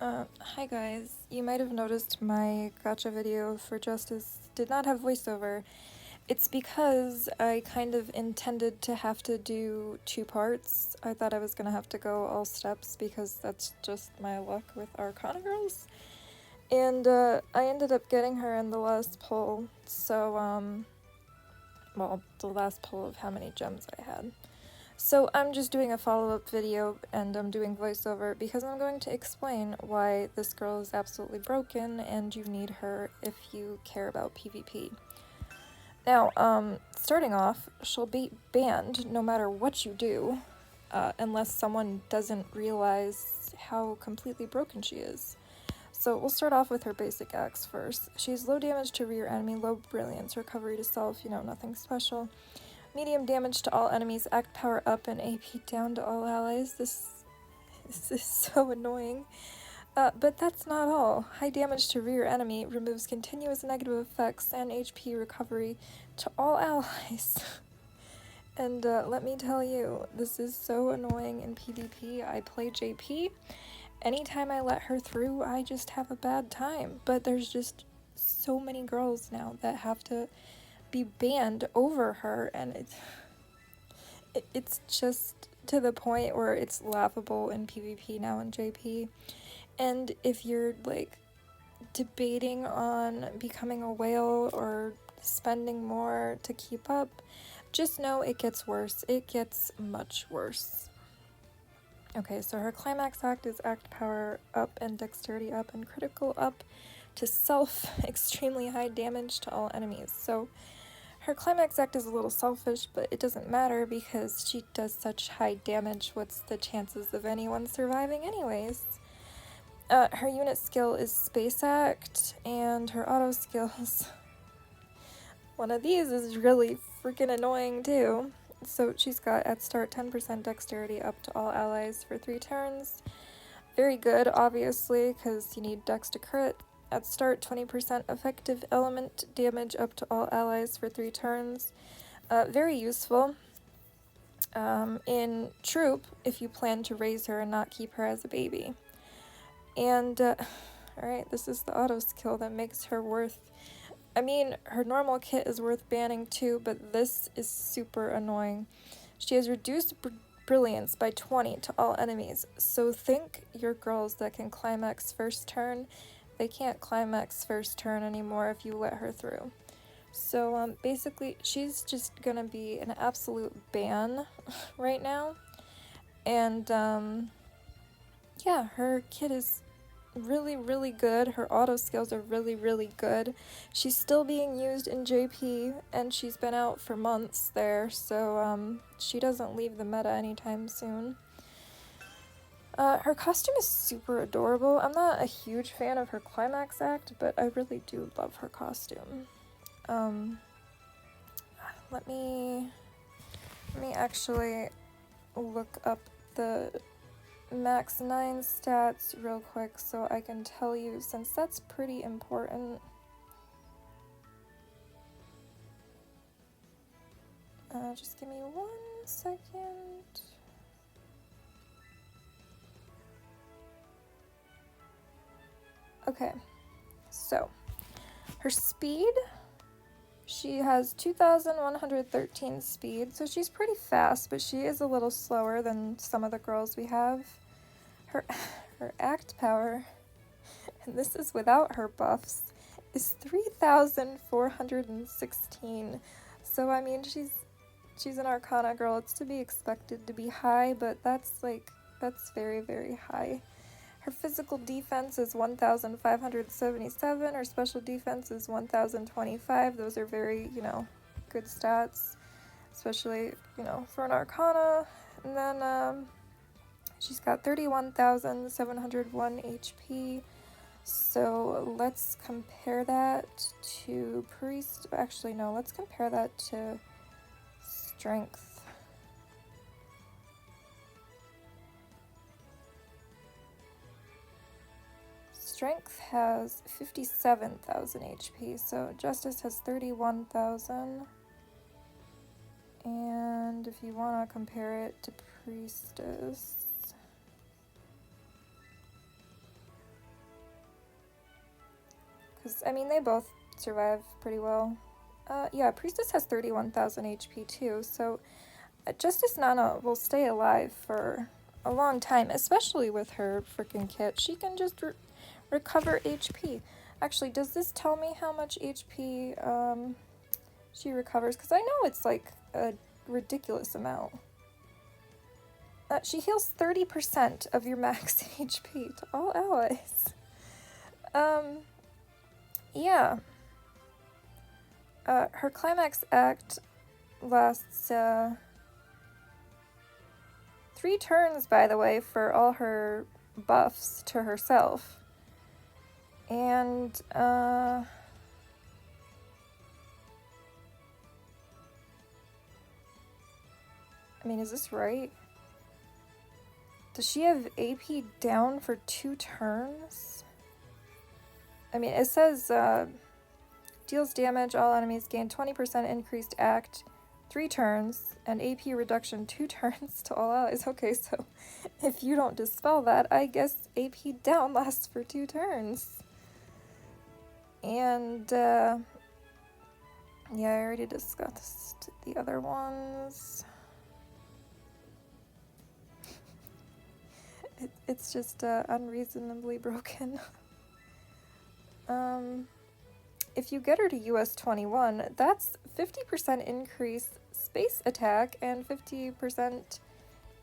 Hi guys. You might have noticed my gotcha video for Justice did not have voiceover. It's because I kind of intended to have to do two parts. I thought I was gonna have to go all steps because that's just my luck with Arcana Girls. And I ended up getting her in the last pull, so well, the last pull of how many gems I had. So I'm just doing a follow-up video and I'm doing voiceover because I'm going to explain why this girl is absolutely broken and you need her if you care about PvP. Now, starting off, she'll be banned no matter what you do, unless someone doesn't realize how completely broken she is. So we'll start off with her basic acts first. She's low damage to rear enemy, low brilliance, recovery to self, nothing special. Medium damage to all enemies, act power up and AP down to all allies. This is so annoying. But that's not all. High damage to rear enemy removes continuous negative effects and HP recovery to all allies. And let me tell you, this is so annoying in PvP. I play JP. Anytime I let her through, I just have a bad time. But there's just so many girls now that have to be banned over her, and it's just to the point where it's laughable in PvP now in JP. And if you're like debating on becoming a whale or spending more to keep up, just know it gets worse. It gets much worse. Okay, so her climax act is act power up and dexterity up and critical up to self, extremely high damage to all enemies. So her climax act is a little selfish, but it doesn't matter because she does such high damage. What's the chances of anyone surviving anyways? Her unit skill is space act, and her auto skills, one of these is really freaking annoying too. So she's got at start 10% dexterity up to all allies for 3 turns. Very good, obviously, because you need dex to crit. At start, 20% effective element damage up to all allies for 3 turns. Very useful. In troop, if you plan to raise her and not keep her as a baby. And, alright, this is the auto skill that makes her worth... I mean, her normal kit is worth banning too, but this is super annoying. She has reduced brilliance by 20 to all enemies, so think your girls that can climax first turn. They can't climax first turn anymore if you let her through. So basically, she's just gonna be an absolute ban right now. And yeah, her kit is really, really good. Her auto skills are really, really good. She's still being used in JP, and she's been out for months there, so she doesn't leave the meta anytime soon. Her costume is super adorable. I'm not a huge fan of her climax act, but I really do love her costume. Let me actually look up the max 9 stats real quick so I can tell you, since that's pretty important. Just give me 1 second. Okay, so her speed, she has 2,113 speed, so she's pretty fast, but she is a little slower than some of the girls we have. Her act power, and this is without her buffs, is 3,416. So I mean, she's an Arcana girl. It's to be expected to be high, but that's very, very high. Her physical defense is 1,577. Her special defense is 1,025. Those are very, good stats, especially, for an Arcana. And then she's got 31,701 HP. So let's compare that to Priest. Actually, no, let's compare that to Strength. Strength has 57,000 HP, so Justice has 31,000. And if you want to compare it to Priestess, Because, I mean, they both survive pretty well. Yeah, Priestess has 31,000 HP too, so Justice Nana will stay alive for a long time, especially with her freaking kit. She can just recover HP. Actually, does this tell me how much HP she recovers? Because I know it's like a ridiculous amount. She heals 30% of your max HP to all allies. Yeah. Her Climax act lasts 3 turns, by the way, for all her buffs to herself. And, I mean, is this right? Does she have AP down for 2 turns? I mean, it says, deals damage, all enemies gain 20% increased act 3 turns, and AP reduction 2 turns to all allies. Okay, so if you don't dispel that, I guess AP down lasts for 2 turns. And, yeah, I already discussed the other ones. It's just unreasonably broken. If you get her to US 21, that's 50% increased space attack and 50%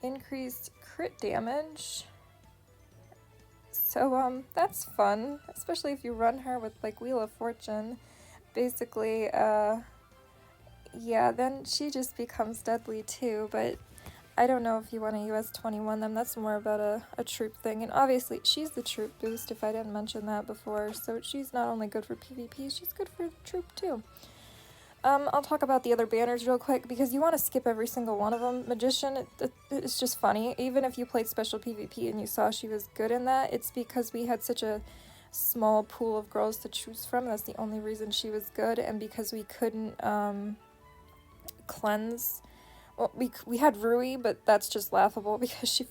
increased crit damage. So, that's fun, especially if you run her with, like, Wheel of Fortune. Basically, yeah, then she just becomes deadly too, but I don't know if you want to US 21 them. That's more about a troop thing. And obviously, she's the troop boost, if I didn't mention that before. So she's not only good for PvP, she's good for the troop too. I'll talk about the other banners real quick, because you want to skip every single one of them. Magician, it's just funny. Even if you played special PvP and you saw she was good in that, it's because we had such a small pool of girls to choose from. That's the only reason she was good, and because we couldn't, cleanse. Well, we had Rui, but that's just laughable because she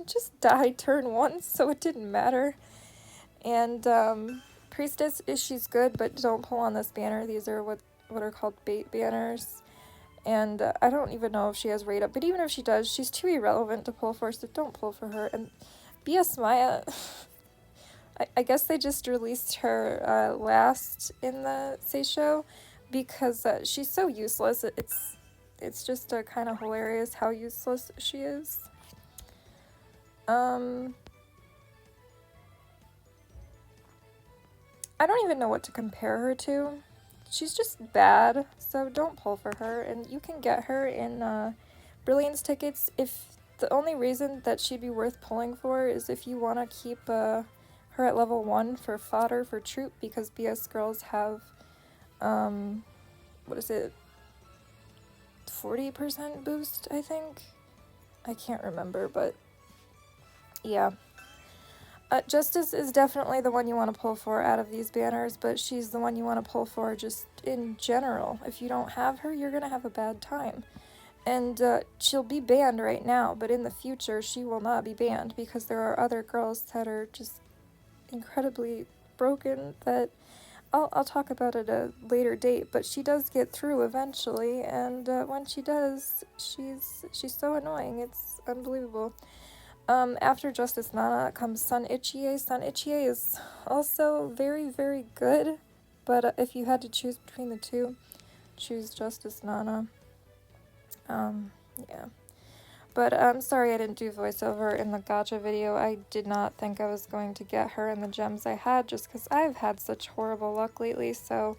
just died turn 1, so it didn't matter. And Priestess, she's good, but don't pull on this banner. These are what are called bait banners. And I don't even know if she has rate up, but even if she does, she's too irrelevant to pull for, so don't pull for her. And BS Maya, I guess they just released her last in the Seisho because she's so useless. It's just kind of hilarious how useless she is. I don't even know what to compare her to. She's just bad, so don't pull for her. And you can get her in Brilliance tickets. If the only reason that she'd be worth pulling for is if you want to keep her at level 1 for fodder for troop, because BS girls have, what is it? 40% boost, I think. I can't remember, but yeah. Justice is definitely the one you want to pull for out of these banners, but she's the one you want to pull for just in general. If you don't have her, you're going to have a bad time. And she'll be banned right now, but in the future she will not be banned because there are other girls that are just incredibly broken that I'll talk about it at a later date, but she does get through eventually, and when she does, she's so annoying. It's unbelievable. After Justice Nana comes Sun Ichie. Sun Ichie is also very, very good, but if you had to choose between the two, choose Justice Nana. Yeah. But I'm sorry I didn't do voiceover in the gacha video. I did not think I was going to get her in the gems I had, just because I've had such horrible luck lately, so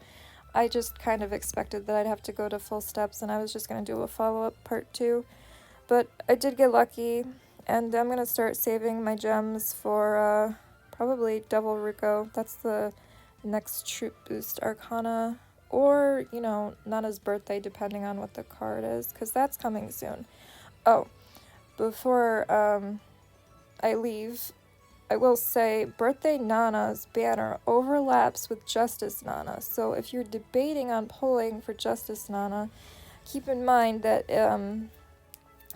I just kind of expected that I'd have to go to full steps, and I was just going to do a follow-up part 2. But I did get lucky, and I'm going to start saving my gems for probably Devil Rico. That's the next troop boost Arcana, or, you know, Nana's birthday, depending on what the card is, because that's coming soon. Oh, before I leave, I will say Birthday Nana's banner overlaps with Justice Nana. So if you're debating on pulling for Justice Nana, keep in mind that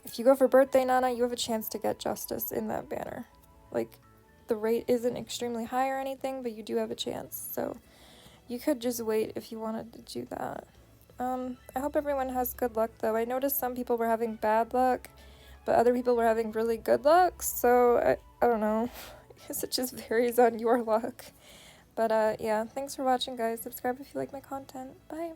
if you go for Birthday Nana, you have a chance to get Justice in that banner. Like, the rate isn't extremely high or anything, but you do have a chance. So you could just wait if you wanted to do that. I hope everyone has good luck though. I noticed some people were having bad luck, but other people were having really good luck, so I don't know. I guess it just varies on your luck. But yeah, thanks for watching guys. Subscribe if you like my content. Bye!